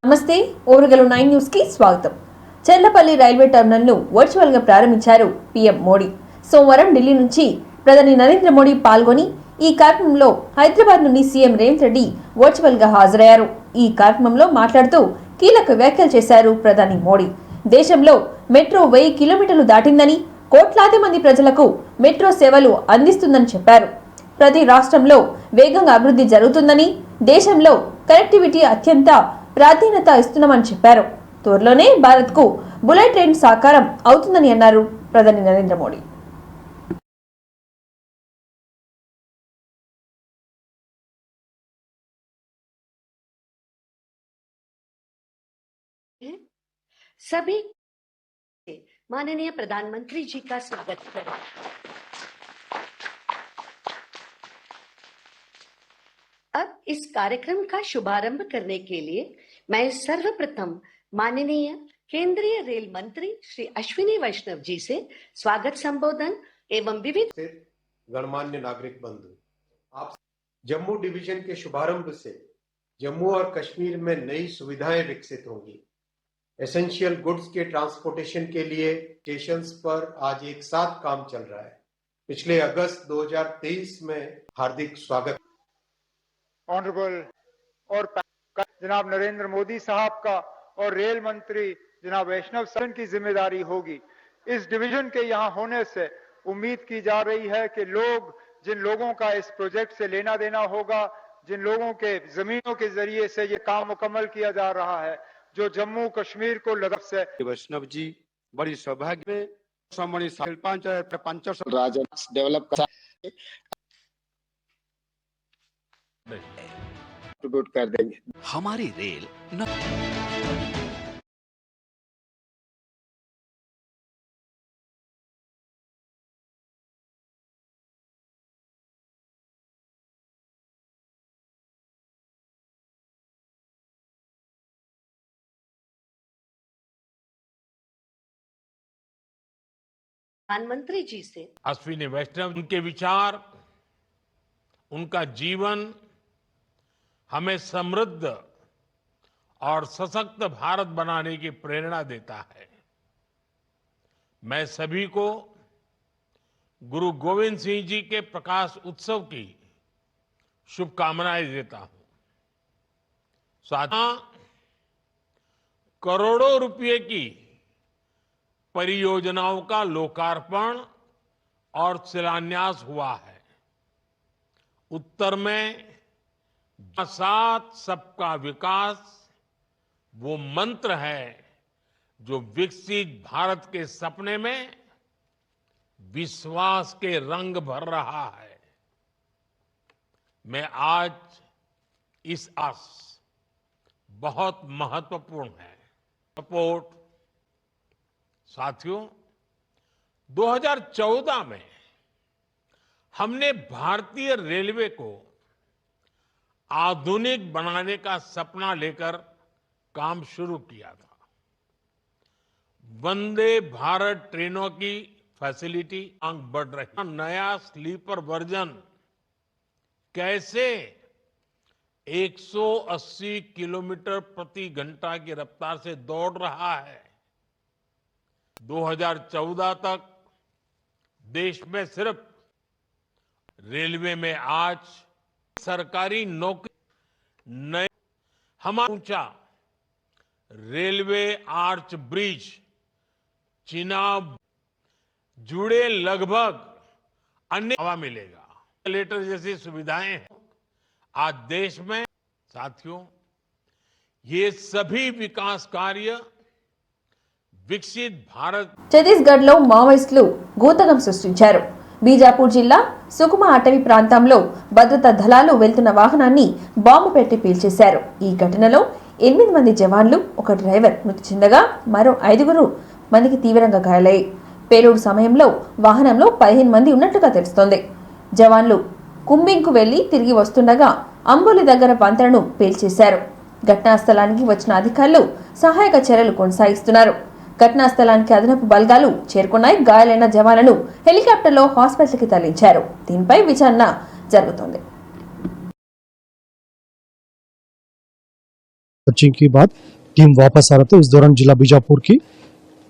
నమస్తే ఓరుగలు 9 న్యూస్ కి స్వాగతం. చెర్లపల్లి రైల్వే టర్మినల్ ను వర్చువల్ గా ప్రారంభించారు పీఎం మోడీ. సోమవారం ఢిల్లీ నుంచి ప్రధాని నరేంద్ర మోడీ పాల్గొని ఈ కార్యక్రమంలో హైదరాబాద్ నుండి సీఎం రేవంత్ రెడ్డి వర్చువల్ గా హాజరయ్యారు. ఈ కార్యక్రమంలో మాట్లాడుతూ కీలక వ్యాఖ్యలు చేశారు ప్రధాని మోడీ. దేశంలో మెట్రో 1000 కిలోమీటర్లు దాటిందని, కోట్లాది మంది ప్రజలకు మెట్రో సేవలు అందిస్తుందని చెప్పారు. ప్రతి రాష్ట్రంలో వేగంగా అభివృద్ధి జరుగుతుందని, దేశంలో కనెక్టివిటీ అత్యంత ప్రాధాన్యత ఇస్తున్నామని చెప్పారు. త్వరలోనే భారత్ కు బుల్లెట్ ట్రైన్ సాకారం అవుతుందని అన్నారు ప్రధాని నరేంద్ర మోడీ. सभी माननीय प्रधानमंत्री जी का स्वागत करें। अब इस कार्यक्रम का शुभारंभ करने के लिए मैं सर्वप्रथम माननीय केंद्रीय रेल मंत्री श्री अश्विनी वैष्णव जी से स्वागत संबोधन एवं विविध गणमान्य नागरिक बंधु, आप जम्मू डिवीजन के शुभारंभ से जम्मू और कश्मीर में नई सुविधाएं विकसित होंगी। एसेंशियल गुड्स के ट्रांसपोर्टेशन के लिए स्टेशंस पर आज एक साथ काम चल रहा है। पिछले अगस्त 2023 में हार्दिक स्वागत। ऑनरेबल और जनाब नरेंद्र मोदी साहब का और रेल मंत्री जनाब वैष्णव सदन की जिम्मेदारी होगी। इस डिवीजन के यहाँ होने से उम्मीद की जा रही है कि जिन लोगों का इस प्रोजेक्ट से लेना देना होगा, जिन लोगों के जमीनों के जरिए से ये काम मुकम्मल किया जा रहा है, जो जम्मू कश्मीर को लद्दाख से वैष्णव जी बड़ी सौभाग्य में डेवलप कर देंगे। हमारी रेल न प्रधानमंत्री जी से अश्विनी वैष्णव, उनके विचार, उनका जीवन हमें समृद्ध और सशक्त भारत बनाने की प्रेरणा देता है। मैं सभी को गुरु गोविंद सिंह जी के प्रकाश उत्सव की शुभकामनाएं देता हूं। साथ करोड़ों रुपए की परियोजनाओं का लोकार्पण और शिलान्यास हुआ है। उत्तर में साथ सबका विकास वो मंत्र है जो विकसित भारत के सपने में विश्वास के रंग भर रहा है। मैं आज इस आस बहुत महत्वपूर्ण है। सपोर्ट साथियों, 2014 में हमने भारतीय रेलवे को आधुनिक बनाने का सपना लेकर काम शुरू किया था। वंदे भारत ट्रेनों की फैसिलिटी मांग बढ़ रही, नया स्लीपर वर्जन कैसे 180 किलोमीटर प्रति घंटा की रफ्तार से दौड़ रहा है। 2014 तक देश में सिर्फ रेलवे में आज सरकारी नौकरी नए हमारा ऊंचा रेलवे आर्च ब्रिज चिनाब जुड़े लगभग अन्य हवा मिलेगा, लेटर जैसी सुविधाएं हैं आज देश में। साथियों, ये सभी विकास कार्य వికసిత్ భారత్. ఛత్తీస్గఢ్లో మావోయిస్టులు గూతకం సృష్టించారు. బీజాపూర్ జిల్లా సుకుమా అటవీ ప్రాంతంలో భద్రతా దళాలు వెళ్తున్న వాహనాన్ని బాంబు పెట్టి పీల్చేశారు. ఈ ఘటనలో 8 మంది జవాన్లు, ఒక డ్రైవర్ మృతి చెందగా మరో 5 మందికి తీవ్రంగా గాయాలయ్యాయి. పేలుడు సమయంలో వాహనంలో 15 మంది ఉన్నట్లుగా తెలుస్తోంది. జవాన్లు కుంబింగ్కు వెళ్లి తిరిగి వస్తుండగా అంబోలి దగ్గర వంతెనను పేల్చేశారు. ఘటనా స్థలానికి వచ్చిన అధికారులు సహాయక చర్యలు కొనసాగిస్తున్నారు. ఘటనా స్థలానికి అదనపు బలగాలు చేరుకున్నాయి. గాయాలైన జవాన్లను హెలికాప్టర్లో హాస్పిటల్కి తరలించారు. దీనిపై విచారణ జరుగుతోంది. सर्चिंग के बाद टीम वापस आ रहे थे। इस दौरान जिला बीजापुर की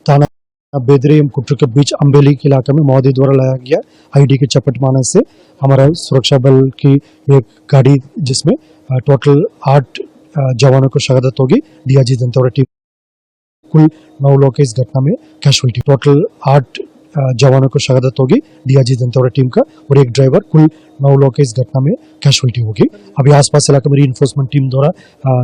थाना बेदरे कुट्टू के बीच अम्बेली के इलाके में माओवादी द्वारा लाया गया आईडी के चपेट मारने से हमारा सुरक्षा बल की एक गाड़ी जिसमें टोटल 8 जवानों को शहादत होगी। डीआईजी दंतेवाड़ा टीम कुल 9 लोग के इस घटना में कैजुअल्टी, टोटल 8 जवानों को शहादत होगी डीआईजी दंतेवाड़ा टीम का और एक ड्राइवर, कुल 9 लोग के इस घटना में कैजुअल्टी होगी। अभी आसपास इलाके में रीइंफोर्समेंट टीम द्वारा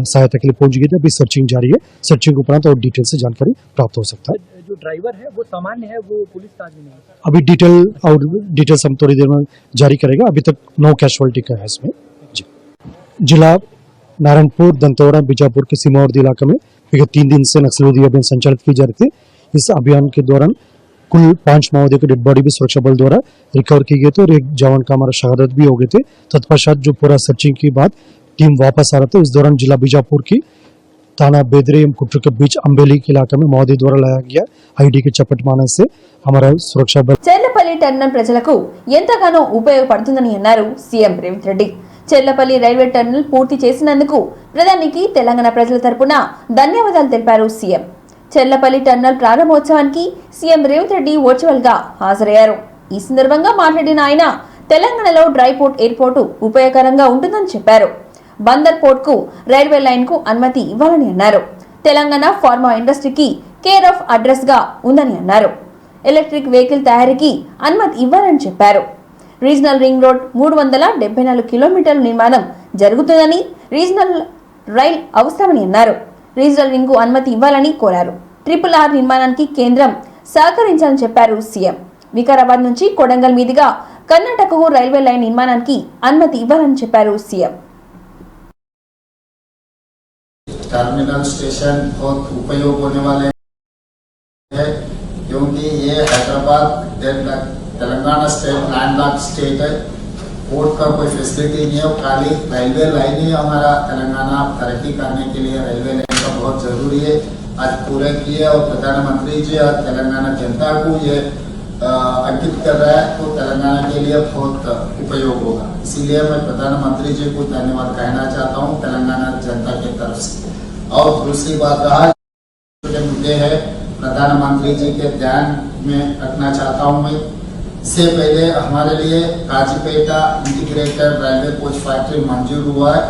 सहायता के लिए पहुंच गई थी। अभी सर्चिंग जारी है। सर्चिंग उपरांत और डिटेल से जानकारी प्राप्त हो सकता है। जो ड्राइवर है वो सामान्य है, वो पुलिस का आदमी नहीं है। अभी डिटेल्स हम थोड़ी देर में जारी करेगा। अभी तक 9 कैजुअल्टी का है इसमें। जिला नारायणपुर, दंतेवाड़ा, बीजापुर के सीमावर्ती इलाके में विगत 3 दिन से नक्सलवादी अभियान संचालित की जा रही थी। इस अभियान के दौरान कुल 5 माओवादियों की डेड बॉडी भी सुरक्षा बल द्वारा रिकवर की गई थी और एक जवान का हमारा शहादत भी हो गए थे। तत्पश्चात जो पूरा सर्चिंग के बाद टीम वापस आ रहे थे। इस दौरान जिला बीजापुर की थाना बेदरे कुट्टू के बीच अम्बेली के इलाके में माओवादी द्वारा लाया गया आईडी के चपेट मारने से हमारा सुरक्षा बल చెర్లపల్లి టర్మినల్ ప్రజలకు ఎంతగానో ఉపయోగపడుతుందని అన్నారు CM Revanth Reddy. Cherlapalli railway terminal పూర్తి చేసినందుకు ప్రధానికి తెలంగాణ ప్రజల తరపున ధన్యవాదాలు తెలిపారు సీఎం. చెర్లపల్లి టర్మినల్ ప్రారంభోత్సవానికి సీఎం రేవంత్ రెడ్డి వర్చువల్ గా హాజరయ్యారు. ఈ సందర్భంగా మాట్లాడిన ఆయన తెలంగాణలో డ్రై పోర్ట్ ఎయిర్పోర్టు ఉపయోగకరంగా ఉంటుందని చెప్పారు. బందర్ పోర్ట్ కు రైల్వే లైన్ కు అనుమతి ఇవ్వాలని అన్నారు. తెలంగాణ ఫార్మా ఇండస్ట్రీకి కేర్ ఆఫ్ అడ్రస్ గా ఉందని అన్నారు. ఎలక్ట్రిక్ వెహికల్ తయారీకి అనుమతి ఇవ్వాలని చెప్పారు. రీజనల్ రింగ్ రోడ్ 374 కిలోమీటర్ల నిర్మాణం జరుగుతుందని, రీజనల్ రైల్ అవసరమని అన్నారు. రీజనల్ రింగ్ కు అనుమతి ఇవ్వాలని కోరారు. RRR నిర్మాణానికి కేంద్రం సహకరించాలని చెప్పారు సీఎం. వికారాబాద్ నుంచి కొడంగల్ మీదుగా కర్ణాటకకు రైల్వే లైన్ నిర్మాణానికి అనుమతి ఇవ్వాలని చెప్పారు సీఎం. टर्मिनल स्टेशन बहुत उपयोग होने वाले हैं क्योंकि ये Hyderabad Telangana state landlock state है। पोर्ट का कोई फैसिलिटी नहीं है, खाली रेलवे लाइन ही हमारा तेलंगाना तरक्की करने के लिए रेलवे लाइन का बहुत जरूरी है। आज पूरे किए और प्रधानमंत्री जी और तेलंगाना जनता को ये अंकित कर रहा है तो तेलंगाना के लिए बहुत उपयोग होगा। इसीलिए मैं प्रधानमंत्री जी को धन्यवाद कहना चाहता हूँ तेलंगाना जनता की तरफ से। और दूसरी बात रहा जो मुद्दे है प्रधानमंत्री जी के ध्यान में रखना चाहता हूँ मैं। इससे पहले हमारे लिए काजीपेटा इंटीग्रेटेड रेलवे कोच फैक्ट्री मंजूर हुआ है।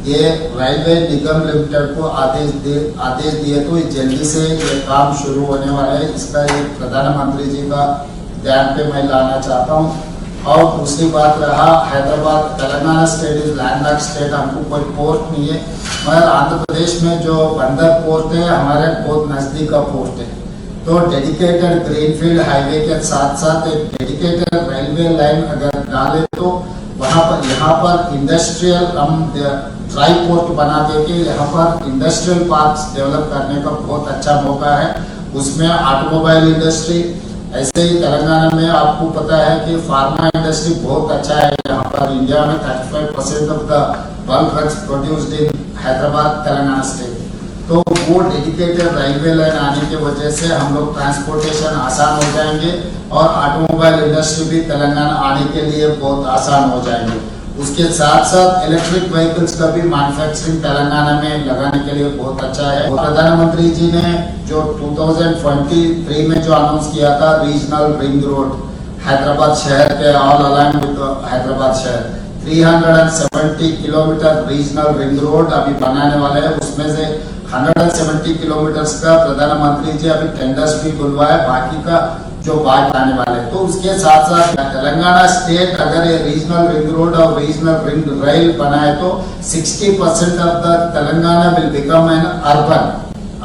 ये रेलवे निगम लिमिटेड को आदेश दिए तो जल्दी से ये काम शुरू होने वाला है। इसका एक प्रधानमंत्री जी का ध्यान पे मैं लाना चाहता हूँ। और दूसरी बात रहा Hyderabad Telangana state is landlock state, हमको कोई पोर्ट नहीं है, मगर आंध्र प्रदेश में जो बंदर पोर्ट है हमारे बहुत नजदीक का पोर्ट है। तो डेडिकेटेड ग्रीनफील्ड हाईवे के साथ साथ एक डेडिकेटेड रेलवे लाइन अगर डाले तो वहाँ पर यहाँ पर इंडस्ट्रियल हम ड्राई पोर्ट बना देके यहाँ पर इंडस्ट्रियल पार्क्स डेवलप करने का बहुत अच्छा मौका है। उसमें ऑटोमोबाइल इंडस्ट्री, ऐसे ही तेलंगाना में आपको पता है कि फार्मा इंडस्ट्री बहुत अच्छा है। यहाँ पर इंडिया में 35% of the bulk drugs produced in Hyderabad Telangana state. तो वो डेडिकेटेड रेलवे लाइन आने की वजह से हम लोग ट्रांसपोर्टेशन आसान हो जाएंगे और ऑटोमोबाइल इंडस्ट्री भी तेलंगाना आने के लिए बहुत आसान हो जाएंगे। उसके साथ साथ इलेक्ट्रिक व्हीकल्स का भी मैन्युफैक्चरिंग तेलंगाना में लगाने के लिए बहुत अच्छा है। प्रधानमंत्री जी ने जो 2023 में जो अनाउंस किया था रीजनल रिंग रोड हैदराबाद शहर के ऑल अलाइन विद हैदराबाद शहर 370 किलोमीटर रीजनल रिंग रोड अभी बनाने वाले हैं। उसमें से 170 किलोमीटर का प्रधानमंत्री जी अभी टेंडर्स भी बुलवाए, बाकी का जो बात आने वाले। तो उसके साथ साथ तेलंगाना स्टेट अगर ये रीजनल रिंग रोड और रीजनल रिंग रेल बनाए तो 60% of the Telangana will become an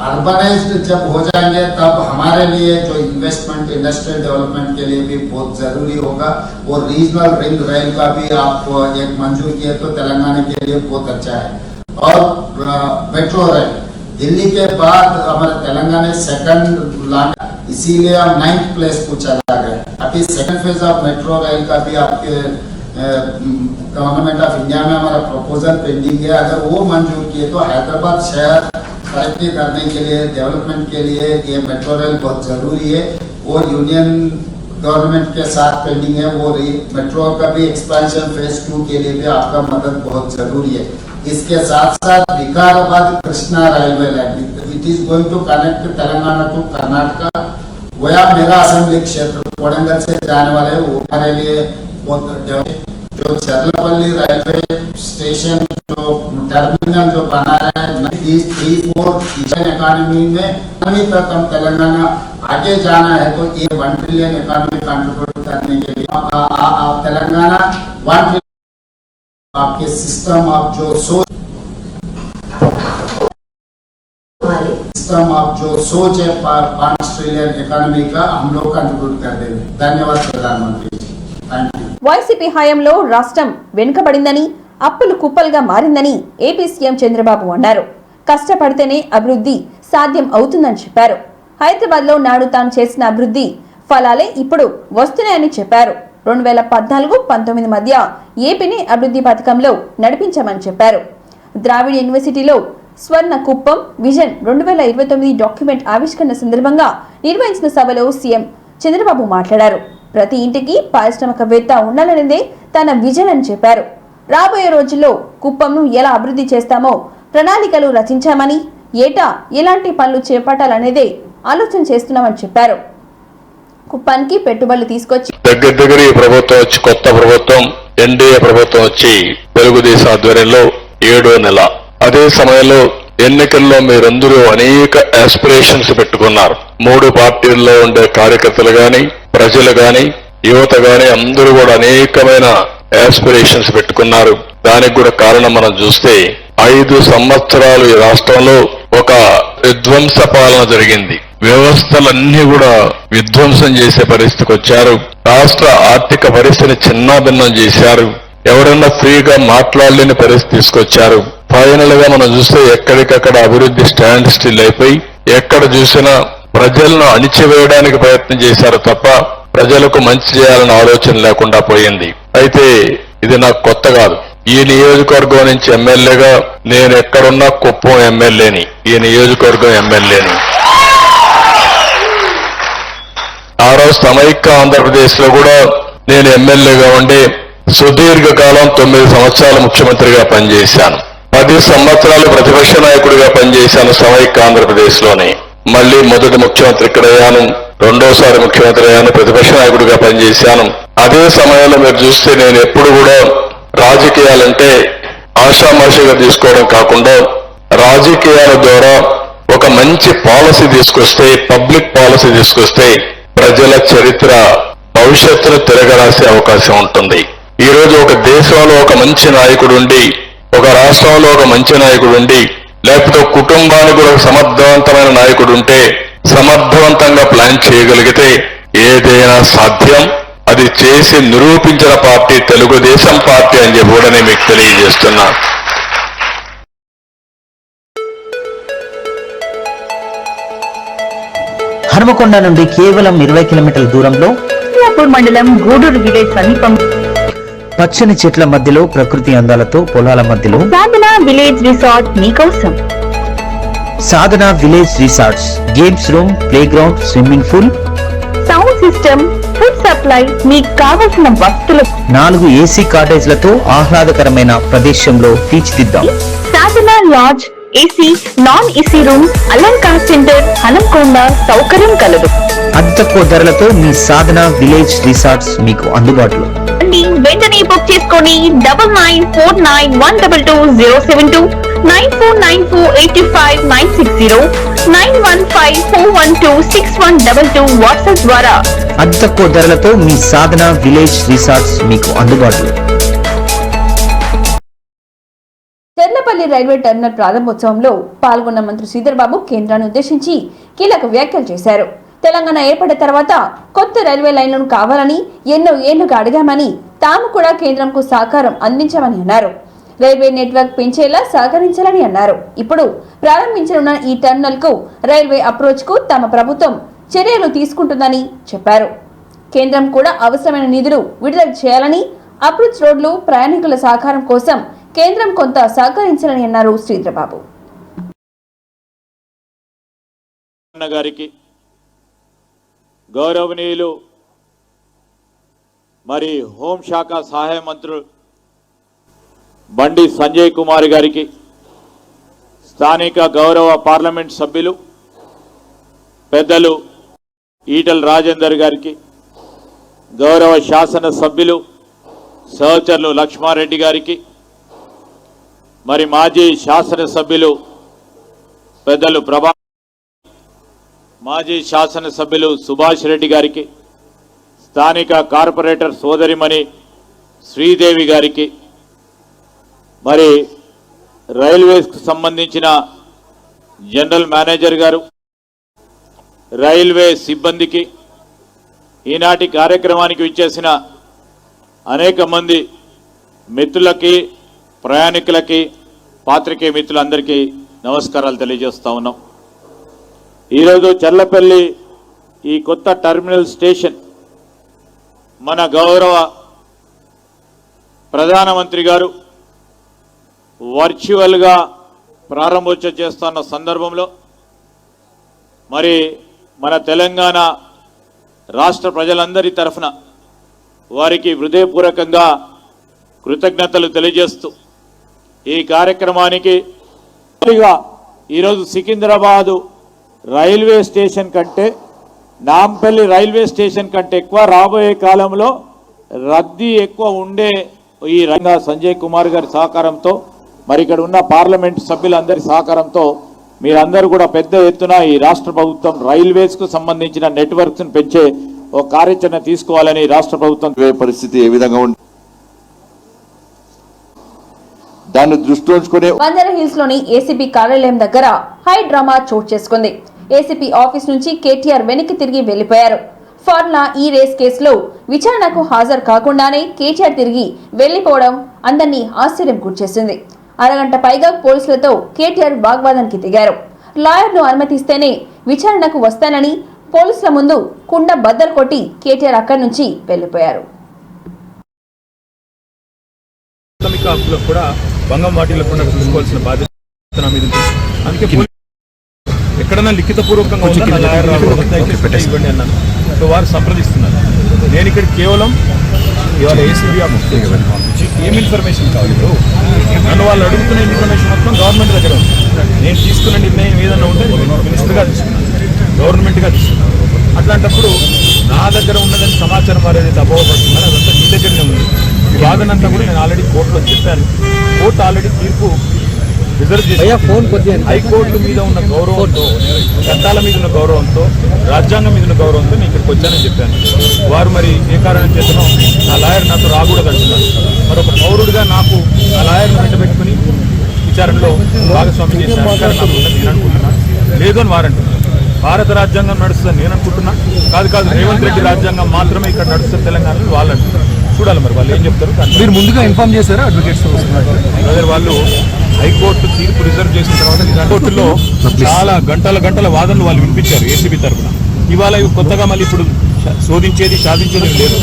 urbanised जब हो जाएंगे तब हमारे लिए जो इन्वेस्टमेंट इंडस्ट्रियल डेवलपमेंट के लिए भी बहुत जरूरी होगा। और रीजनल रिंग रेल का भी आप एक मंजूर किए तो तेलंगाना के लिए बहुत अच्छा है। और मेट्रो रेल दिल्ली के बाद हमारे तेलंगाना सेकंड लॉन्च, इसीलिए हम 9th प्लेस को चला गए। अभी second phase of metro rail का भी आपके गवर्नमेंट ऑफ इंडिया में हमारा प्रपोजल पेंडिंग है। अगर वो मंजूर किए तो हैदराबाद शहर तरक्की करने के लिए डेवलपमेंट के लिए ये मेट्रो रेल बहुत जरूरी है। वो यूनियन गवर्नमेंट के साथ पेंडिंग है। वो मेट्रो का भी एक्सपेंशन फेज 2 के लिए भी आपका मदद बहुत जरूरी है। इसके साथ साथ Vikarabad Krishna railway line, it is going to connect Telangana to Karnataka via मेरा असेंबली क्षेत्र कोडंगल से जाने वाले वो हमारे लिए बहुत जो चरलपल्ली रेलवे स्टेशन जो टर्मिनल जो बना है 3-4 ईस्टर्न इकोनॉमी में अभी तक हम तेलंगाना आगे जाना है तो ये 1 ट्रिलियन इकोनॉमी कंट्रीब्यूट करने के लिए तेलंगाना 1 ट्रिलियन आपके सिस्टम आप जो सोच है 5 ट्रिलियन इकोनॉमी का हम लोग कंट्रीब्यूट कर देंगे। धन्यवाद प्रधानमंत्री जी, थैंक यू। వైసీపీ హయాంలో రాష్ట్రం వెనుకబడిందని అప్పులు కుప్పలుగా మారిందని ఏపీ సీఎం చంద్రబాబు అన్నారు. కష్టపడితేనే అభివృద్ధి సాధ్యం అవుతుందని చెప్పారు. హైదరాబాద్ లో నాడు తాను చేసిన అభివృద్ధి ఫలాలే ఇప్పుడు వస్తున్నాయని చెప్పారు. 2014-19 మధ్య ఏపీని అభివృద్ధి పథకంలో నడిపించామని చెప్పారు. ద్రావిడ యూనివర్సిటీలో స్వర్ణ కుప్పం విజన్ 2029 డాక్యుమెంట్ ఆవిష్కరణ సందర్భంగా నిర్వహించిన సభలో సీఎం చంద్రబాబు మాట్లాడారు. ప్రతి ఇంటికి పారిశ్రామికవేత్త ఉండాలనేదే తన విజన్ అని చెప్పారు. రాబోయే రోజుల్లో కుప్పంను ఎలా అభివృద్ధి చేస్తామో ప్రణాళికలు రచించామని, ఏటా ఎలాంటి పనులు చేపట్టాలనేదే ఆలోచన చేస్తున్నామని చెప్పారు. కుప్పానికి పెట్టుబడులు తీసుకొచ్చి దగ్గర ఈ ప్రభుత్వం వచ్చి కొత్త ప్రభుత్వం ఎన్డీఏ ప్రభుత్వం వచ్చి తెలుగుదేశం ఆధ్వర్యంలో 7వ నెల. అదే సమయంలో ఎన్నికల్లో మీరందరూ అనేక ఆస్పిరేషన్స్ పెట్టుకున్నారు. 3 పార్టీల్లో ఉండే కార్యకర్తలు గాని, ప్రజలు గాని, యువత గాని అందరూ కూడా అనేకమైన ఆస్పిరేషన్స్ పెట్టుకున్నారు. దానికి కూడా కారణం మనం చూస్తే 5 సంవత్సరాలు ఈ రాష్ట్రంలో ఒక విధ్వంస పాలన జరిగింది. వ్యవస్థలన్నీ కూడా విధ్వంసం చేసే పరిస్థితికి వచ్చారు. రాష్ట్ర ఆర్థిక పరిస్థితిని చిన్నాభిన్నం చేశారు. ఎవరన్నా ఫ్రీగా మాట్లాడలేని పరిస్థితి తీసుకొచ్చారు. ఫైనల్ గా మనం చూస్తే ఎక్కడికక్కడ అభివృద్ధి స్టాండ్ స్టిల్ అయిపోయి ఎక్కడ చూసినా ప్రజలను అణిచివేయడానికి ప్రయత్నం చేశారు తప్ప ప్రజలకు మంచి చేయాలన్న ఆలోచన లేకుండా పోయింది. అయితే ఇది నాకు కొత్త కాదు. ఈ నియోజకవర్గం నుంచి ఎమ్మెల్యేగా నేను ఎక్కడున్నా కుప్పం ఎమ్మెల్యేని, ఈ నియోజకవర్గం ఎమ్మెల్యేని. ఆ రోజు సమైక్య ఆంధ్రప్రదేశ్ లో కూడా నేను ఎమ్మెల్యేగా ఉండి సుదీర్ఘకాలం 9 సంవత్సరాలు ముఖ్యమంత్రిగా పనిచేశాను. 10 సంవత్సరాలు ప్రతిపక్ష నాయకుడిగా పనిచేశాను సమైక్య ఆంధ్రప్రదేశ్ లోనే. మళ్లీ మొదటి ముఖ్యమంత్రి ఇక్కడ అయ్యాను, రెండోసారి ముఖ్యమంత్రి అయ్యాను, ప్రతిపక్ష నాయకుడిగా పనిచేశాను. అదే సమయంలో మీరు చూస్తే నేను ఎప్పుడు కూడా రాజకీయాలంటే ఆషామాషిగా తీసుకోవడం కాకుండా రాజకీయాల ద్వారా ఒక మంచి పాలసీ తీసుకొస్తే, పబ్లిక్ పాలసీ తీసుకొస్తే ప్రజల చరిత్ర భవిష్యత్తులో తిరగరాసే అవకాశం ఉంటుంది. ఈ రోజు ఒక దేశంలో ఒక మంచి నాయకుడు ఉండి, ఒక రాష్ట్రంలో ఒక మంచి నాయకుడు ఉండి, లేకపోతే కుటుంబానికి ఒక సమర్థవంతమైన నాయకుడు ఉంటే సమర్థవంతంగా ప్లాన్ చేయగలిగితే ఏదైనా సాధ్యం. అది చేసి నిరూపించిన పార్టీ తెలుగుదేశం పార్టీ అని చెప్పి కూడా నేను మీకు తెలియజేస్తున్నా. హనుమకొండ నుండి కేవలం 20 కిలోమీటర్ల దూరంలో మండలం గూడూరు విలేజ్ సమీపం పచ్చని చెట్ల మధ్యలో ప్రకృతి అందాలతో పొలాల మధ్యలో సాధన విలేజ్ రిసార్ట్ మీకోసం. Sadhana village resorts, games room, play ground, swimming pool, sound system, food supply, మీకు కావలసిన వస్తువులు 4 ఏసీ కాటేజ్లతో ఆహ్లాదకరమైన ప్రదేశంలో తీర్చిదిద్దాం. Sadhana lodge, AC, non AC room, Alankar centre, Hanumakonda సౌకర్యం కలదు. అతి తక్కువ ధరలతో మీ సాధన విలేజ్ రిసార్ట్స్ మీకు అందుబాటులో. వెంటనే బుక్ చేసుకోండి. 9949122072 949485960915412612 వాట్సాప్ ద్వారా. అతి తక్కువ ధరలతో మీ సాధన విలేజ్ రిసార్ట్స్ మీకు అందుబాటులో. చెర్లపల్లి రైల్వే టెర్మినల్ ప్రారంభోత్సవంలో పాల్గొన్న మంత్రి శ్రీధర్ బాబు కేంద్రాన్ని ఉద్దేశించి కీలక వ్యాఖ్యలు చేశారు. తెలంగాణ ఏర్పడిన తర్వాత కొత్త రైల్వే లైన్లను కావాలని ఎన్నో ఏళ్లుగా అడిగామని, తాము కూడా కేంద్రంకు సహకారం అందించామని అన్నారు. రైల్వే నెట్వర్క్ పెంచేలా సహకరించాలని అన్నారు. ఇప్పుడు ప్రారంభించనున్న ఈ టెర్మినల్ కు రైల్వే అప్రోచ్ కు తమ ప్రభుత్వం చర్యలు తీసుకుంటుందని చెప్పారు. కేంద్రం కూడా అవసరమైన నిధులు విడుదల చేయాలని, అప్రోచ్ రోడ్లు ప్రయాణికుల సహకారం కోసం కేంద్రం కొంత సహకరించాలని అన్నారు శ్రీధర్ బాబు. గారికి గౌరవనీయులు మరి హోంశాఖ సహాయ మంత్రులు బండి సంజయ్ కుమార్ గారికి, స్థానిక గౌరవ పార్లమెంట్ సభ్యులు పెద్దలు ఈటల రాజేందర్ గారికి, గౌరవ శాసన సభ్యులు సహచరులు లక్ష్మారెడ్డి గారికి, మరి మాజీ శాసన సభ్యులు పెద్దలు మాజీ శాసన సభ్యులు సుభాష్ రెడ్డి గారికి, స్థానిక కార్పొరేటర్ సోదరిమణి శ్రీదేవి గారికి, మరి రైల్వేస్కు సంబంధించిన జనరల్ మేనేజర్ గారు, రైల్వే సిబ్బందికి, ఈనాటి కార్యక్రమానికి విచ్చేసిన అనేక మంది మిత్రులకి, ప్రయాణికులకి, పాత్రికేయ మిత్రులందరికీ నమస్కారాలు తెలియజేస్తా ఉన్నాం. ఈరోజు చర్లపల్లి ఈ కొత్త టెర్మినల్ స్టేషన్ మన గౌరవ ప్రధానమంత్రి గారు వర్చువల్గా ప్రారంభోత్సవం చేస్తున్న సందర్భంలో మరి మన తెలంగాణ రాష్ట్ర ప్రజలందరి తరఫున వారికి హృదయపూర్వకంగా కృతజ్ఞతలు తెలియజేస్తూ ఈ కార్యక్రమానికి ఈరోజు సికింద్రాబాదు రైల్వే స్టేషన్ కంటే, నాంపల్లి రైల్వే స్టేషన్ కంటే ఎక్కువ రాబోయే కాలంలో రద్దీ ఎక్కువ ఉండే ఈ రంగా సంజయ్ కుమార్ గారి సహకారంతో, మరి ఇక్కడ ఉన్న పార్లమెంట్ సభ్యులందరి సహకారంతో మీరందరూ కూడా పెద్ద ఎత్తున ఈ రాష్ట్ర ప్రభుత్వం రైల్వేస్కు సంబంధించిన నెట్వర్క్స్ను పెంచే ఒక కార్యాచరణ తీసుకోవాలని రాష్ట్ర ప్రభుత్వం పరిస్థితి ఏ విధంగా ఉంది దాన్ని దృష్టిలో ఉంచుకునే బంజారా హిల్స్ లోని ఏసీబీ కార్యాలయం దగ్గర హై డ్రామా చోటు చేసుకుంది. ఏసీపీ ఆఫీస్ నుంచి కేటీఆర్ వెనక్కి తిరిగి వెళ్లిపోయారు. ఫార్ములా ఈ రేస్ కేసులో విచారణకు హాజరు కాకుండానే కేటీఆర్ తిరిగి వెళ్లిపోవడం అందరినీ ఆశ్చర్యం గురిచేసింది. అరగంట పైగా పోలీసులతో కేటీఆర్ వాగ్వాదానికి దిగారు. లాయర్ను అనుమతిస్తేనే విచారణకు వస్తానని పోలీసుల ముందు కుండ బద్దలు కొట్టి కేటీఆర్ అక్కడి నుంచి వెళ్లిపోయారు. కూడా భంగం వాటిల్లకుండా చూసుకోవాల్సిన బాధ్యత నా మీద ఉంది. అందుకే ఎక్కడన్నా లిఖితపూర్వకంగా ఉందా నా లాయర్ ఇవ్వండి అన్నాను. సో వారు సంప్రదిస్తున్నారు. నేను ఇక్కడ కేవలం ఇవాళ ఏసీబీ ఏం ఇన్ఫర్మేషన్ కావాలి, ఇప్పుడు నన్ను వాళ్ళు అడుగుతున్న ఇన్ఫర్మేషన్ మొత్తం గవర్నమెంట్ దగ్గర ఉంది. నేను తీసుకున్న నిర్ణయం ఏదన్నా ఉంటే మినిస్టర్గా తీసుకున్నాను, గవర్నమెంట్గా తీసుకున్నాను. అట్లాంటప్పుడు నా దగ్గర ఉన్నదని సమాచారం వారు ఏదైతే అభావపడుతున్నారో అదంతా మీ దగ్గరనే ఉంది. ఈ వాదనంతా కూడా నేను ఆల్రెడీ కోర్టులో చెప్పాను. కోర్టు ఆల్రెడీ తీర్పు రిజర్వ్ చేసి హైకోర్టు మీద ఉన్న గౌరవంతో, చట్టాల మీద ఉన్న గౌరవంతో, రాజ్యాంగం మీద ఉన్న గౌరవంతో నేను ఇక్కడికి వచ్చానని చెప్పాను. వారు మరి ఏ కారణం చేతనో నా లాయర్ నాతో రాకూడదు అంటున్నారు. మరొక పౌరుడిగా నాకు నా లాయర్ను వెంటబెట్టుకుని విచారణలో భాగస్వామ్యం చేసే అధికారం నాకు ఉందని నేను అనుకుంటున్నాను. లేదు అని వారు అంటున్నారు. భారత రాజ్యాంగం నడుస్తుందని నేను అనుకుంటున్నా. కాదు రేవంత్ రెడ్డి రాజ్యాంగం మాత్రమే ఇక్కడ నడుస్తుంది తెలంగాణలో వాళ్ళు అంటున్నారు. చూడాలి మరి వాళ్ళు ఏం చెప్తారు. మీరు ముందుగా ఇన్ఫార్మ్ చేశారా అడ్వకేట్స్? వాళ్ళు హైకోర్టు తీర్పు రిజర్వ్ చేసిన తర్వాత హైకోర్టులో చాలా గంటల వాదనలు వాళ్ళు వినిపించారు ఏసీబీ తరఫున. ఇవాళ కొత్తగా మళ్ళీ ఇప్పుడు శోధించేది సాధించేది లేదు.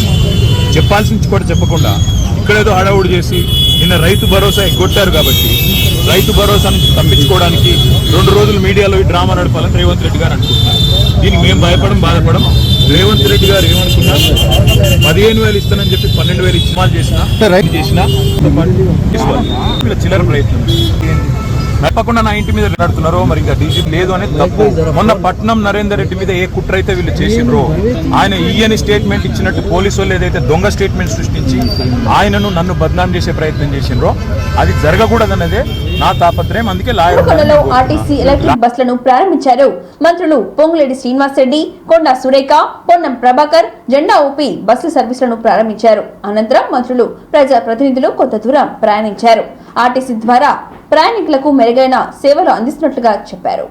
చెప్పాల్సింది కూడా చెప్పకుండా ఇక్కడేదో హడావుడి చేసి నిన్న రైతు భరోసా ఎగ్గొట్టారు కాబట్టి రైతు భరోసా నుంచి తప్పించుకోవడానికి 2 రోజులు మీడియాలో ఈ డ్రామా నడపాలని రేవంత్ రెడ్డి గారు అనుకుంటున్నారు. దీనికి మేము బాధపడం. రేవంత్ రెడ్డి గారు ఏమనుకున్నా 15,000 ఇస్తానని చెప్పి 12,000 ఇచ్చిమాలు చేసినా చిల్లర ప్రయత్నం తప్పకుండా నా ఇంటి మీద నడుతున్నారో మరి ఇంకా డీజీ లేదు అనేది తప్పు. మొన్న పట్నం నరేందర్ రెడ్డి మీద ఏ కుట్ర అయితే వీళ్ళు చేసిండ్రో, ఆయన ఈయని స్టేట్మెంట్ ఇచ్చినట్టు పోలీసు వాళ్ళు ఏదైతే దొంగ స్టేట్మెంట్ సృష్టించి ఆయనను నన్ను బద్నాం చేసే ప్రయత్నం చేసిండ్రో అది జరగకూడదన్నదే నా తాపత్రయం. అందుకే లాయర్లలో ఆర్టీసీ ఎలక్ట్రిక్ బస్సులను ప్రారంభించారు మంత్రులు పొంగులేటి శ్రీనివాసరెడ్డి, కొండా సురేఖ, పొన్నం ప్రభాకర్ జెండా ఊపి బస్సు సర్వీసులను ప్రారంభించారు. అనంతరం మంత్రులు ప్రజా ప్రతినిధులు కొంత దూరం ప్రయాణించారు. ఆర్టీసీ ద్వారా ప్రయాణికులకు మెరుగైన సేవలు అందిస్తున్నట్లుగా చెప్పారు.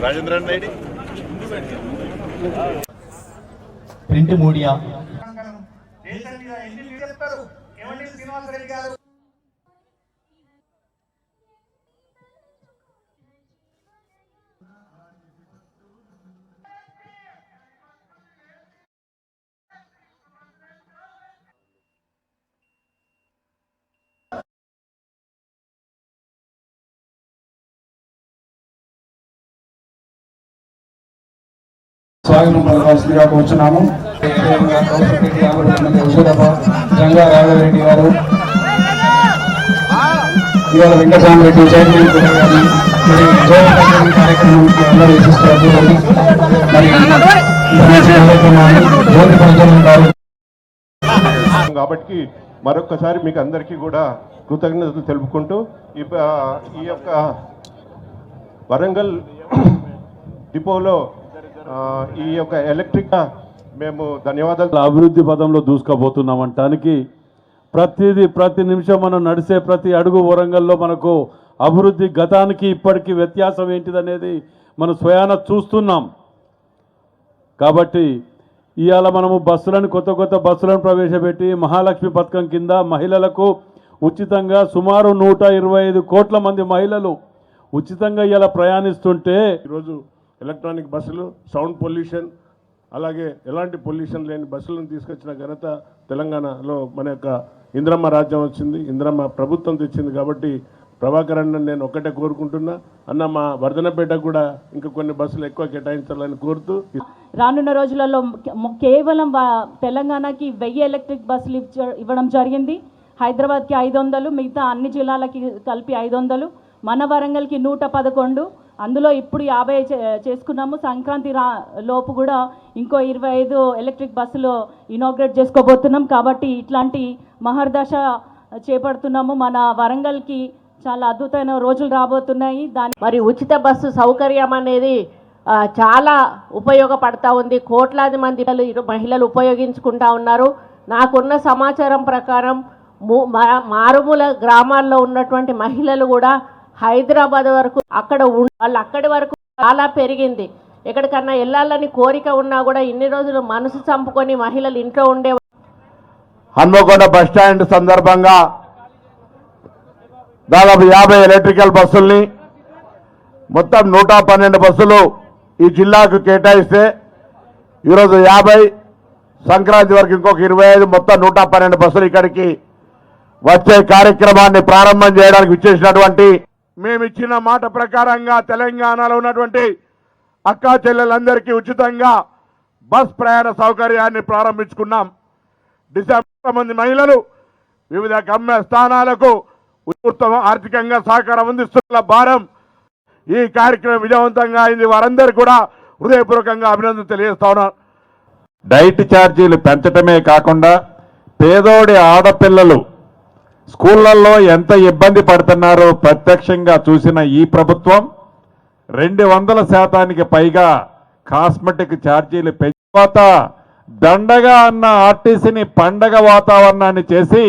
రాజేంద్రన్ రెడ్డి ప్రింట్ మీడియా స్వాగతం పలకాల్సిందిగా కూర్చున్నాము. జంగా రాఘవరెడ్డి గారు, ఇవాళ వెంకటరామరెడ్డి చైర్మన్ గారిని మరి జయప్రదం కార్యక్రమానికి అందరూ విశిష్టారు. మరి జ్యోతి పంచం గారు కాబట్టి మరొక్కసారి మీకు అందరికీ కూడా కృతజ్ఞతలు తెలుపుకుంటూ ఈ యొక్క వరంగల్ డిపోలో ఈ యొక్క ఎలక్ట్రిక్ మేము ధన్యవాదాలు. అభివృద్ధి పదంలో దూసుకుపోతున్నామంటానికి ప్రతి నిమిషం మనం నడిసే ప్రతి అడుగు వరంగల్లో మనకు అభివృద్ధి గతానికి ఇప్పటికీ వ్యత్యాసం ఏంటిదనేది మనం స్వయాన చూస్తున్నాం. కాబట్టి ఇవాళ మనము కొత్త బస్సులను ప్రవేశపెట్టి మహాలక్ష్మి పథకం కింద మహిళలకు ఉచితంగా సుమారు 125 కోట్ల మంది మహిళలు ఉచితంగా ఇలా ప్రయాణిస్తుంటే ఈరోజు ఎలక్ట్రానిక్ బస్సులు, సౌండ్ పొల్యూషన్, అలాగే ఎలాంటి పొల్యూషన్ లేని బస్సులను తీసుకొచ్చిన ఘనత తెలంగాణలో మన యొక్క ఇంద్రమ్మ రాజ్యం వచ్చింది, ఇంద్రమ్మ ప్రభుత్వం తెచ్చింది. కాబట్టి ప్రభాకర్ అన్న నేను ఒక్కటే కోరుకుంటున్నా, అన్న మా వర్ధనపేటకు కూడా ఇంకా కొన్ని బస్సులు ఎక్కువ కేటాయించాలని కోరుతూ, రానున్న రోజులలో కేవలం తెలంగాణకి 1000 ఎలక్ట్రిక్ బస్సులు ఇవ్వడం జరిగింది. హైదరాబాద్కి 500, మిగతా అన్ని జిల్లాలకి కలిపి 500, మన వరంగల్కి 111, అందులో ఇప్పుడు 50 చేసుకున్నాము. సంక్రాంతి లోపు కూడా ఇంకో 25 ఎలక్ట్రిక్ బస్సులు ఇనాగ్రేట్ చేసుకోబోతున్నాం. కాబట్టి ఇట్లాంటి మహర్దశ చేపడుతున్నాము. మన వరంగల్కి చాలా అద్భుతమైన రోజులు రాబోతున్నాయి. మరి ఉచిత బస్సు సౌకర్యం అనేది చాలా ఉపయోగపడతా ఉంది. కోట్లాది మంది మహిళలు ఉపయోగించుకుంటా ఉన్నారు. నాకున్న సమాచారం ప్రకారం మారుమూల గ్రామాల్లో ఉన్నటువంటి మహిళలు కూడా హైదరాబాద్ వరకు వాళ్ళు అక్కడి వరకు చాలా పెరిగింది. ఎక్కడికన్నా వెళ్ళాలని కోరిక ఉన్నా కూడా ఇన్ని రోజులు మనసు చంపుకొని మహిళలు ఇంట్లో ఉండే. హన్మకొండ బస్ స్టాండ్ సందర్భంగా దాదాపు 50 ఎలక్ట్రికల్ బస్సుల్ని మొత్తం 112 బస్సులు ఈ జిల్లాకు కేటాయిస్తే ఈరోజు 50, సంక్రాంతి వరకు ఇంకొక 25, మొత్తం 112 బస్సులు ఇక్కడికి వచ్చే కార్యక్రమాన్ని ప్రారంభం చేయడానికి విచ్చేసినటువంటి, మేమిచ్చిన మాట ప్రకారంగా తెలంగాణలో ఉన్నటువంటి అక్కా చెల్లెలందరికీ ఉచితంగా బస్ ప్రయాణ సౌకర్యాన్ని ప్రారంభించుకున్నాం. డిసెంబర్ మంది మహిళలు వివిధ గమ్య స్థానాలకు ఉత్తమ ఆర్థికంగా సహకారం అందిస్తున్న భారం ఈ కార్యక్రమం విజయవంతంగా అయింది. వారందరికీ కూడా హృదయపూర్వకంగా అభినందనలు తెలియజేస్తా ఉన్నాను. డైట్ ఛార్జీలు పెంచటమే కాకుండా పేదోడి ఆడపిల్లలు స్కూళ్లలో ఎంత ఇబ్బంది పడుతున్నారో ప్రత్యక్షంగా చూసిన ఈ ప్రభుత్వం 200% పైగా కాస్మెటిక్ ఛార్జీలు పెంచువాత దండగా అన్న ఆర్టీసీని పండగ వాతావరణాన్ని చేసి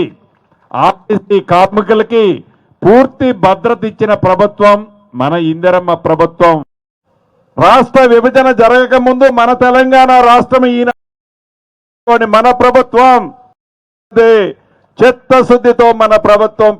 ఆర్టీసీ కార్మికులకి పూర్తి భద్రత ఇచ్చిన ప్రభుత్వం మన ఇందిరమ్మ ప్రభుత్వం. రాష్ట్ర విభజన జరగక ముందు మన తెలంగాణ రాష్ట్రం ఈయన మన ప్రభుత్వం చిత్తశుద్ధితో మన ప్రభుత్వం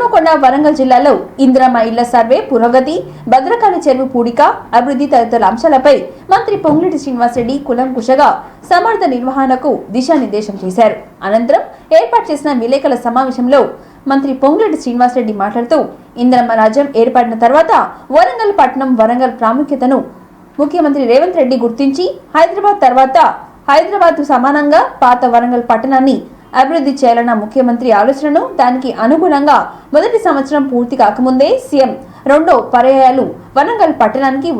హన్మకొండ వరంగల్ జిల్లాలో ఇందిరమ్మ ఇళ్ల సర్వే పురోగతి, భద్రకాళి చెరువు పూడిక, అభివృద్ధి తదితర అంశాలపై మంత్రి పొంగులేటి శ్రీనివాసరెడ్డి కులంకుశగా సమర్థ నిర్వహణకు దిశానిర్దేశం చేశారు. అనంతరం ఏర్పాటు చేసిన విలేకరుల సమావేశంలో మంత్రి పొంగులేటి శ్రీనివాసరెడ్డి మాట్లాడుతూ ఇందిరమ్మ రాజ్యం ఏర్పడిన తర్వాత వరంగల్ పట్టణం వరంగల్ ప్రాముఖ్యతను ముఖ్యమంత్రి రేవంత్ రెడ్డి గుర్తించి హైదరాబాద్ తర్వాత హైదరాబాద్ సమానంగా పాత వరంగల్ పట్టణాన్ని అభివృద్ధి చేయాలన్న ముఖ్యమంత్రి ఆలోచనను దానికి అనుగుణంగా మొదటి సంవత్సరం పూర్తి కాకముందే సీఎం రెండో పర్యాయాలు వరంగల్ పట్టణానికి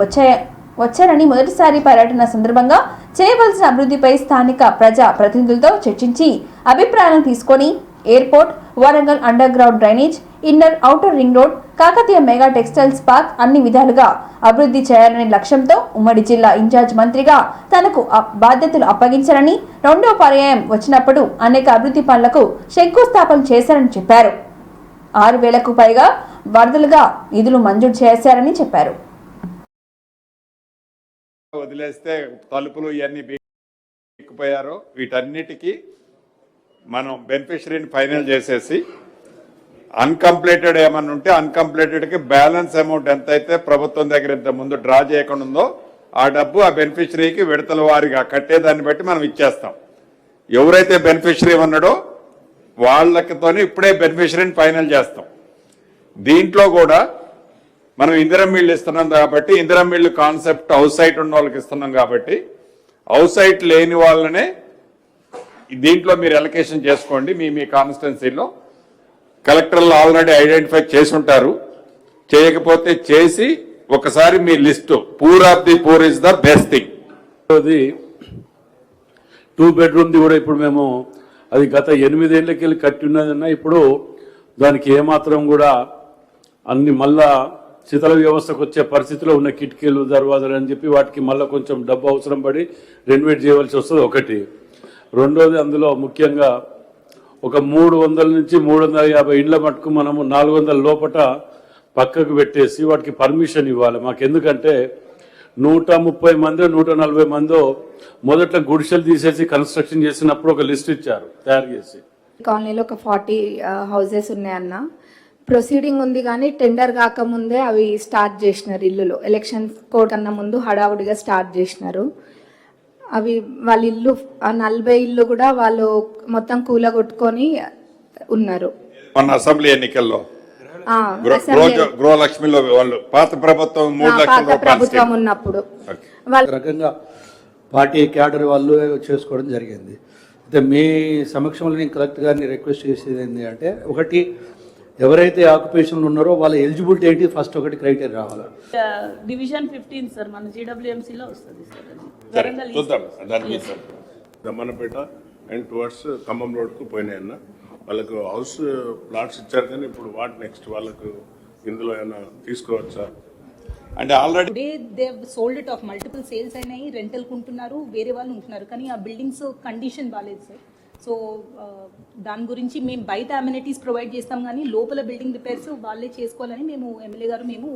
వచ్చారని మొదటిసారి పర్యటన సందర్భంగా చేయవలసిన అభివృద్ధిపై స్థానిక ప్రజా ప్రతినిధులతో చర్చించి అభిప్రాయాలను తీసుకొని airport, Warangal under ground drainage, inner outer ring road, Kakatiya mega textiles park అన్ని విధాలుగా అభివృద్ధి చేయాలనే లక్ష్యంతో ఉమ్మడి జిల్లా ఇన్ఛార్జ్ మంత్రిగా తనకు బాధ్యతలు అప్పగించారని, రెండో పర్యాయం వచ్చినప్పుడు అనేక అభివృద్ధి పనులకు శంకుస్థాపన చేశారని చెప్పారు. 6,000కు పైగా వరదలుగా నిధులు మంజూరు చేశారని చెప్పారు. వదిలేస్తే తలుపులు ఇవన్నీ బీక్కుపోయారో వీటన్నిటికీ మనం బెనిఫిషరీని ఫైనల్ చేసేసి అన్కంప్లీటెడ్ ఏమన్నా ఉంటే అన్కంప్లీటెడ్కి బ్యాలెన్స్ అమౌంట్ ఎంతైతే ప్రభుత్వం దగ్గర ఇంత ముందు డ్రా చేయకుండా ఉందో ఆ డబ్బు ఆ బెనిఫిషరీకి విడతల వారిగా కట్టేదాన్ని బట్టి మనం ఇచ్చేస్తాం. ఎవరైతే బెనిఫిషరీ ఉన్నాడో వాళ్ళకితోనే ఇప్పుడే బెనిఫిషరీని ఫైనల్ చేస్తాం. దీంట్లో కూడా మనం ఇందిరమ్మ ఇళ్ళు ఇస్తున్నాం కాబట్టి ఇందిరమ్మ ఇళ్ళు కాన్సెప్ట్ హౌస్ సైట్ ఉన్న వాళ్ళకి ఇస్తున్నాం కాబట్టి హౌస్ సైట్ లేని వాళ్ళనే దీంట్లో మీరు అలొకేషన్ చేసుకోండి. మీ కాన్స్టిట్యున్సీలో కలెక్టర్లు ఆల్రెడీ ఐడెంటిఫై చేసి ఉంటారు. చేయకపోతే చేసి ఒకసారి మీ list poor of the poor is the best thing. 2 బెడ్రూమ్ది కూడా ఇప్పుడు మేము అది గత 8 ఏళ్ళకి వెళ్ళి కట్టి ఉన్నదన్నా ఇప్పుడు దానికి ఏమాత్రం కూడా అన్ని మళ్ళా శీతల వ్యవస్థకు వచ్చే పరిస్థితిలో ఉన్న కిటికీలు, దర్వాజాలు అని చెప్పి వాటికి మళ్ళీ కొంచెం డబ్బు అవసరం పడి రెనోవేట్ చేయవలసి వస్తుంది ఒకటి. రెండోది అందులో ముఖ్యంగా ఒక 300 నుంచి 350 ఇండ్ల మటుకు మనము 400 లోపట పక్కకు పెట్టేసి వాటికి పర్మిషన్ ఇవ్వాలి మాకు. ఎందుకంటే 130 మంది 140 మందో మొదట్లో గుడిసెలు తీసేసి కన్స్ట్రక్షన్ చేసినప్పుడు ఒక లిస్ట్ ఇచ్చారు తయారు చేసి. కాలనీలో ఒక 40 హౌసెస్ ఉన్నాయన్న. ప్రొసీడింగ్ ఉంది కానీ టెండర్ కాకముందే అవి స్టార్ట్ చేసినారు. ఇల్లులో ఎలక్షన్ కోడ్ కన్నా ముందు హడావుడిగా స్టార్ట్ చేసినారు. అవి వాళ్ళ ఇల్లు 40 ఇల్లు కూడా వాళ్ళు మొత్తం కూలగొట్టుకొని ఉన్నారు. మన అసెంబ్లీ ఎన్నికల్లో గృహలక్ష్మిలో వాళ్ళు పాత ప్రభుత్వం 3 లక్షల ప్రభుత్వం ఉన్నప్పుడు రకంగా పార్టీ క్యాడర్ వాళ్ళు చేసుకోవడం జరిగింది. అయితే మీ సమక్షంలో నేను కలెక్టర్ గారిని రిక్వెస్ట్ చేసేది ఏంటి అంటే, ఒకటి ఎవరైతే ఆక్యుపేషన్లు ఉన్నారో వాళ్ళ ఎలిజిబిలిటీ ఏంటి ఫస్ట్ ఒకటి క్రైటీరియా రావాలి. డివిజన్ 15 సార్ మన జీడబ్ల్యూఎంసీలో వస్తుంది sir. Dammannapet and towards Khammam రోడ్కు పోయినాయన్న. వాళ్ళకు హౌస్ ప్లాట్స్ ఇచ్చారు కానీ ఇప్పుడు వాట్ నెక్స్ట్ వాళ్ళకు ఇందులో ఏమైనా తీసుకోవచ్చా అంటే already they sold it of multiple sales అయినాయి, రెంటల్ ఉంటున్నారు, వేరే వాళ్ళు ఉంటున్నారు. కానీ ఆ బిల్డింగ్స్ కండిషన్ బాగాలేదు సార్. సో దాని గురించి మేము బయట అమ్యూనిటీస్ ప్రొవైడ్ చేస్తాం కానీ లోపల బిల్డింగ్ రిపేర్స్ వాళ్ళే చేసుకోవాలని మేము ఎమ్మెల్యే గారు మేము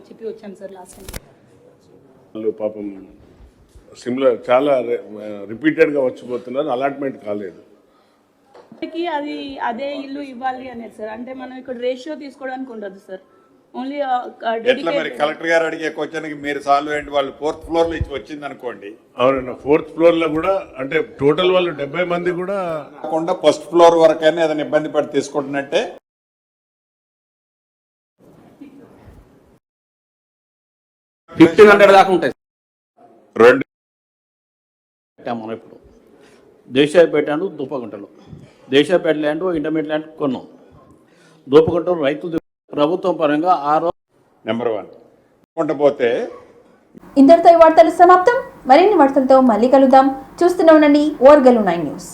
చెప్పి వచ్చాం సార్ లాస్ట్ టైం. వాళ్ళు పాపం సిమిలర్ చాలా రిపీటెడ్గా వచ్చిపోతున్నారు, అలాట్మెంట్ కాలేదు. అది అదే ఇల్లు ఇవ్వాలి అనేది సార్. అంటే మనం ఇక్కడ రేషియో తీసుకోవడానికి ఉండదు సార్. ఓన్లీ ఎట్లా మరి కలెక్టర్ గారు అడిగే క్వశ్చన్కి మీరు సాల్వ్ ఏంటి, వాళ్ళు 4th ఫ్లోర్ లో ఇచ్చి వచ్చింది అనుకోండి. అవునన్నా 4th ఫ్లోర్ లో కూడా అంటే టోటల్ వాళ్ళు 70 మంది కూడా కాకుండా 1st ఫ్లోర్ వరకైనా ఏదైనా ఇబ్బంది పడి తీసుకుంటున్నట్టే. 1500 దాకా ఉంటాయి. 2 మనం ఇప్పుడు దేశాయపేట అంటూ దూపగుంటలో దేశాయపేట ల్యాండ్ ఇంటర్మీడియట్ ల్యాండ్ కొన్నాం. దూపగుంటలో రైతులు ప్రభుత్వం పరంగా నెంబర్ 1 పోతే. ఇంతటితో ఈ వార్తలు సమాప్తం. మరిన్ని వార్తలతో మళ్ళీ కలుద్దాం. చూస్తూనే ఉండండి ఓర్గలు 9 న్యూస్.